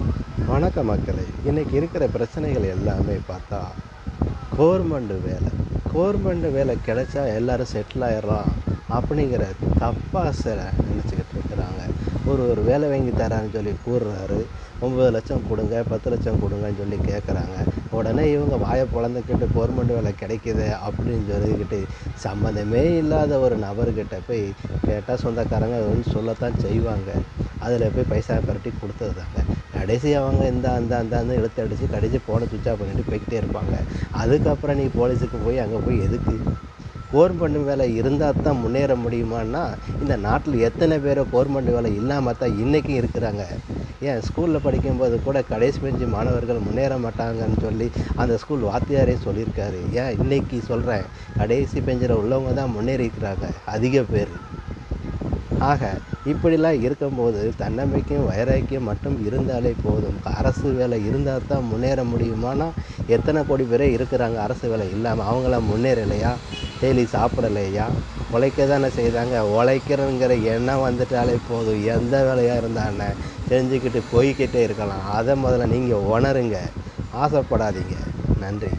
வணக்கம் மக்களே. இன்றைக்கி இருக்கிற பிரச்சனைகள் எல்லாமே பார்த்தா கவர்மெண்ட் வேலை கிடைச்சா எல்லோரும் செட்டில் ஆயிடலாம் அப்படிங்கிற தப்பாக நினச்சிக்கிட்டு இருக்கிறாங்க. ஒரு வேலை வாங்கி தரான்னு சொல்லி கூறுறாரு. 9 லட்சம் கொடுங்க, 10 லட்சம் கொடுங்கன்னு சொல்லி கேட்குறாங்க. உடனே இவங்க வாயை பொளந்துக்கிட்டு கவர்மெண்ட் வேலை கிடைக்கிது அப்படின்னு சொல்லிக்கிட்டு சம்மந்தமே இல்லாத ஒரு நபர்கிட்ட போய் கேட்டால் சொந்தக்காரங்க சொல்லத்தான் செய்வாங்க. அதில் போய் பைசா பரட்டி கொடுத்ததுதாங்க. கடைசி அவங்க அந்த இழுத்து அடித்து கடைசி ஃபோனை சுவிட்ச் ஆஃப் பண்ணிட்டு போய்கிட்டே இருப்பாங்க. அதுக்கப்புறம் நீ போலீஸுக்கு போய் அங்கே போய் எதுக்கு? கவர்மெண்ட் வேலை இருந்தால் தான் முன்னேற முடியுமான்னா, இந்த நாட்டில் எத்தனை பேர் கவர்மெண்ட் வேலை இல்லாமல் தான் இன்றைக்கும் இருக்கிறாங்க. ஏன் ஸ்கூலில் படிக்கும்போது கூட கடைசி பெஞ்சு மாணவர்கள் முன்னேற மாட்டாங்கன்னு சொல்லி அந்த ஸ்கூல் வாத்தியாரே சொல்லியிருக்காரு. ஏன் இன்றைக்கி சொல்கிறேன், கடைசி பெஞ்சில் உள்ளவங்க தான் முன்னேறிக்கிறாங்க அதிக பேர். ஆக இப்படிலாம் இருக்கும்போது தன்னம்பிக்கையும் வைராக்கியம் மட்டும் இருந்தாலே போதும். அரசு வேலை இருந்தால் தான் முன்னேற முடியுமானா, எத்தனை கோடி பேரே இருக்கிறாங்க அரசு வேலை இல்லாமல். அவங்களாம் முன்னேறலையா? டெய்லி சாப்பிடலையா? உழைக்க தானே செய்தாங்க. உழைக்கிறங்கிற எண்ணம் வந்துட்டாலே போதும். எந்த வேலையாக இருந்தானே செஞ்சுக்கிட்டு போய்கிட்டே இருக்கலாம். அதை முதல்ல நீங்கள் உணருங்க, ஆசைப்படாதீங்க. நன்றி.